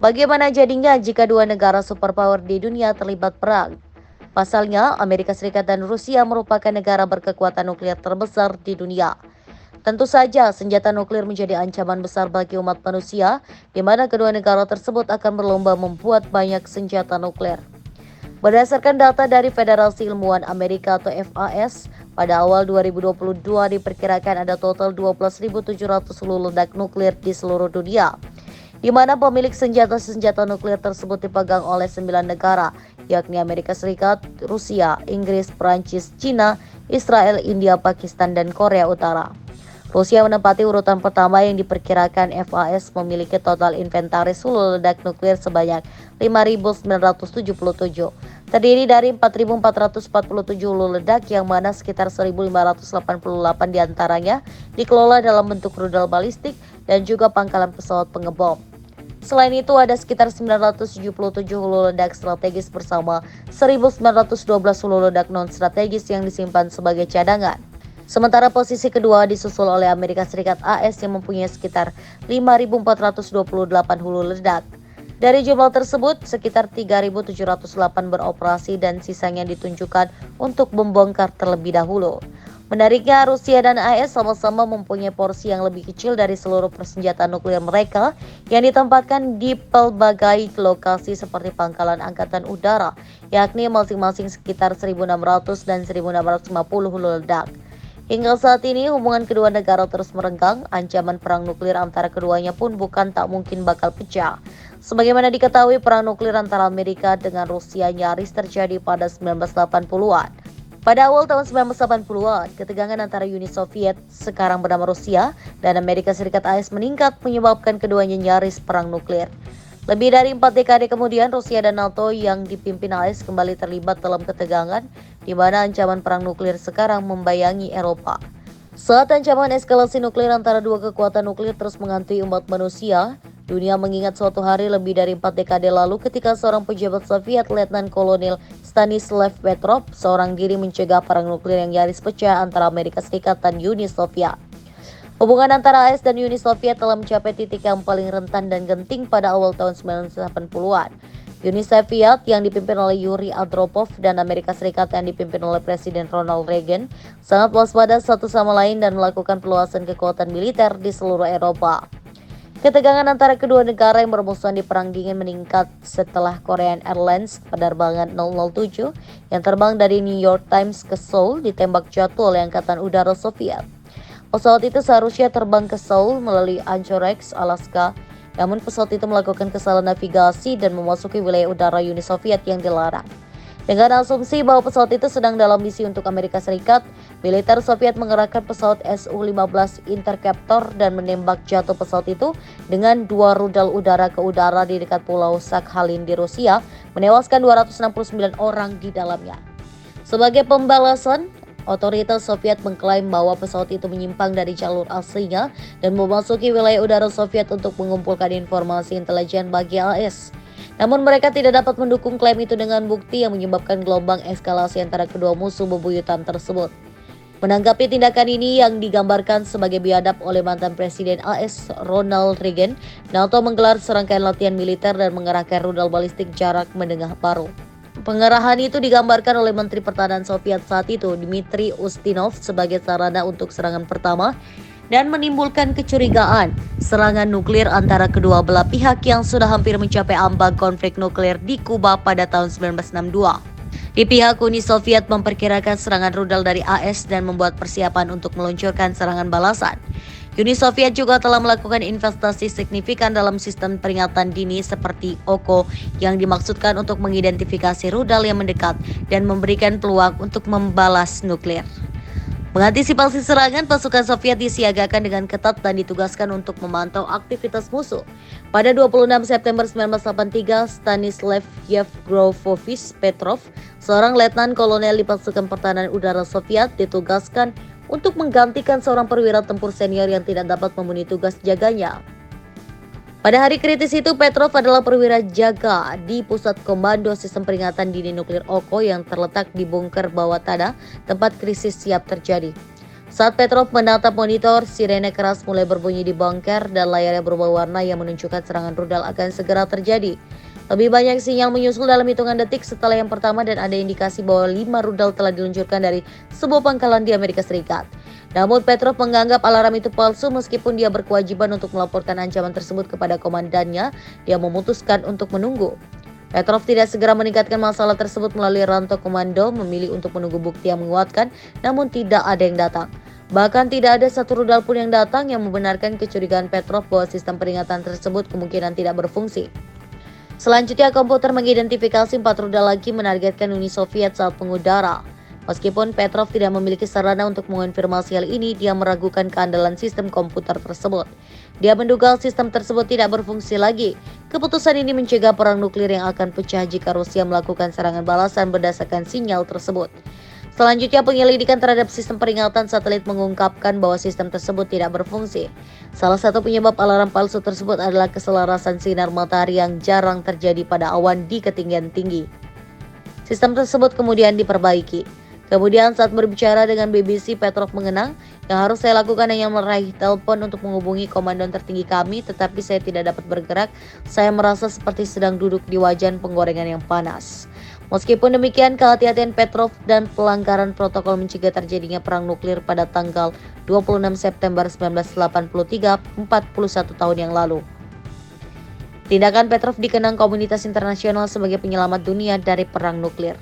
Bagaimana jadinya jika dua negara superpower di dunia terlibat perang? Pasalnya, Amerika Serikat dan Rusia merupakan negara berkekuatan nuklir terbesar di dunia. Tentu saja, senjata nuklir menjadi ancaman besar bagi umat manusia, di mana kedua negara tersebut akan berlomba membuat banyak senjata nuklir. Berdasarkan data dari Federasi Ilmuwan Amerika atau FAS, pada awal 2022 diperkirakan ada total 12.700 hulu ledak nuklir di seluruh dunia, di mana pemilik senjata-senjata nuklir tersebut dipegang oleh 9 negara, yakni Amerika Serikat, Rusia, Inggris, Perancis, Cina, Israel, India, Pakistan, dan Korea Utara. Rusia menempati urutan pertama yang diperkirakan FAS memiliki total inventaris hulu ledak nuklir sebanyak 5.977, terdiri dari 4.447 hulu ledak yang mana sekitar 1.588 diantaranya dikelola dalam bentuk rudal balistik dan juga pangkalan pesawat pengebom. Selain itu ada sekitar 977 hulu ledak strategis bersama 1.912 hulu ledak non-strategis yang disimpan sebagai cadangan. Sementara posisi kedua disusul oleh Amerika Serikat AS yang mempunyai sekitar 5.428 hulu ledak. Dari jumlah tersebut, sekitar 3.708 beroperasi dan sisanya ditunjukkan untuk membongkar terlebih dahulu. Menariknya, Rusia dan AS sama-sama mempunyai porsi yang lebih kecil dari seluruh persenjataan nuklir mereka yang ditempatkan di pelbagai lokasi seperti pangkalan angkatan udara, yakni masing-masing sekitar 1.600 dan 1.650 hulu ledak. Hingga saat ini hubungan kedua negara terus merenggang, ancaman perang nuklir antara keduanya pun bukan tak mungkin bakal pecah. Sebagaimana diketahui, perang nuklir antara Amerika dengan Rusia nyaris terjadi pada 1980-an. Pada awal tahun 1980-an, ketegangan antara Uni Soviet, sekarang bernama Rusia, dan Amerika Serikat AS meningkat menyebabkan keduanya nyaris perang nuklir. Lebih dari 4 dekade kemudian, Rusia dan NATO yang dipimpin AS kembali terlibat dalam ketegangan, di mana ancaman perang nuklir sekarang membayangi Eropa. Saat ancaman eskalasi nuklir antara dua kekuatan nuklir terus menghantui umat manusia, dunia mengingat suatu hari lebih dari 4 dekade lalu ketika seorang pejabat Soviet, Letnan Kolonel Stanislav Petrov, seorang diri mencegah perang nuklir yang nyaris pecah antara Amerika Serikat dan Uni Soviet. Hubungan antara AS dan Uni Soviet telah mencapai titik yang paling rentan dan genting pada awal tahun 1980-an. Uni Soviet yang dipimpin oleh Yuri Andropov dan Amerika Serikat yang dipimpin oleh Presiden Ronald Reagan sangat waspada satu sama lain dan melakukan perluasan kekuatan militer di seluruh Eropa. Ketegangan antara kedua negara yang bermusuhan di Perang Dingin meningkat setelah Korean Airlines penerbangan 007 yang terbang dari New York Times ke Seoul ditembak jatuh oleh Angkatan Udara Soviet. Pesawat itu seharusnya terbang ke Seoul melalui Anchorage, Alaska. Namun pesawat itu melakukan kesalahan navigasi dan memasuki wilayah udara Uni Soviet yang dilarang. Dengan asumsi bahwa pesawat itu sedang dalam misi untuk Amerika Serikat, militer Soviet mengerahkan pesawat Su-15 Interceptor dan menembak jatuh pesawat itu dengan 2 rudal udara ke udara di dekat Pulau Sakhalin di Rusia, menewaskan 269 orang di dalamnya. Sebagai pembalasan, otoritas Soviet mengklaim bahwa pesawat itu menyimpang dari jalur aslinya dan memasuki wilayah udara Soviet untuk mengumpulkan informasi intelijen bagi AS. Namun mereka tidak dapat mendukung klaim itu dengan bukti yang menyebabkan gelombang eskalasi antara kedua musuh bebuyutan tersebut. Menanggapi tindakan ini yang digambarkan sebagai biadab oleh mantan Presiden AS Ronald Reagan, NATO menggelar serangkaian latihan militer dan mengerahkan rudal balistik jarak menengah baru. Pengerahan itu digambarkan oleh Menteri Pertahanan Soviet saat itu, Dmitry Ustinov, sebagai sarana untuk serangan pertama dan menimbulkan kecurigaan serangan nuklir antara kedua belah pihak yang sudah hampir mencapai ambang konflik nuklir di Kuba pada tahun 1962. Di pihak Uni Soviet memperkirakan serangan rudal dari AS dan membuat persiapan untuk meluncurkan serangan balasan. Uni Soviet juga telah melakukan investasi signifikan dalam sistem peringatan dini seperti OKO yang dimaksudkan untuk mengidentifikasi rudal yang mendekat dan memberikan peluang untuk membalas nuklir. Mengantisipasi serangan, pasukan Soviet disiagakan dengan ketat dan ditugaskan untuk memantau aktivitas musuh. Pada 26 September 1983, Stanislav Yevgrafovich Petrov, seorang letnan kolonel di pasukan pertahanan udara Soviet, ditugaskan untuk menggantikan seorang perwira tempur senior yang tidak dapat memenuhi tugas jaganya. Pada hari kritis itu, Petrov adalah perwira jaga di Pusat Komando Sistem Peringatan Dini Nuklir OKO yang terletak di bunker bawah tanah, tempat krisis siap terjadi. Saat Petrov menatap monitor, sirene keras mulai berbunyi di bunker dan layarnya berubah warna yang menunjukkan serangan rudal akan segera terjadi. Lebih banyak sinyal menyusul dalam hitungan detik setelah yang pertama dan ada indikasi bahwa 5 rudal telah diluncurkan dari sebuah pangkalan di Amerika Serikat. Namun Petrov menganggap alarm itu palsu meskipun dia berkewajiban untuk melaporkan ancaman tersebut kepada komandannya, dia memutuskan untuk menunggu. Petrov tidak segera meningkatkan masalah tersebut melalui rantai komando, memilih untuk menunggu bukti yang menguatkan, namun tidak ada yang datang. Bahkan tidak ada satu rudal pun yang datang yang membenarkan kecurigaan Petrov bahwa sistem peringatan tersebut kemungkinan tidak berfungsi. Selanjutnya, komputer mengidentifikasi 4 rudal lagi menargetkan Uni Soviet saat mengudara. Meskipun Petrov tidak memiliki sarana untuk mengonfirmasi hal ini, dia meragukan keandalan sistem komputer tersebut. Dia menduga sistem tersebut tidak berfungsi lagi. Keputusan ini mencegah perang nuklir yang akan pecah jika Rusia melakukan serangan balasan berdasarkan sinyal tersebut. Selanjutnya, penyelidikan terhadap sistem peringatan satelit mengungkapkan bahwa sistem tersebut tidak berfungsi. Salah satu penyebab alarm palsu tersebut adalah keselarasan sinar matahari yang jarang terjadi pada awan di ketinggian tinggi. Sistem tersebut kemudian diperbaiki. Kemudian saat berbicara dengan BBC, Petrov mengenang, yang harus saya lakukan hanya meraih telepon untuk menghubungi komandan tertinggi kami, tetapi saya tidak dapat bergerak. Saya merasa seperti sedang duduk di wajan penggorengan yang panas. Meskipun demikian, kehati-hatian Petrov dan pelanggaran protokol mencegah terjadinya perang nuklir pada tanggal 26 September 1983, 41 tahun yang lalu. Tindakan Petrov dikenang komunitas internasional sebagai penyelamat dunia dari perang nuklir.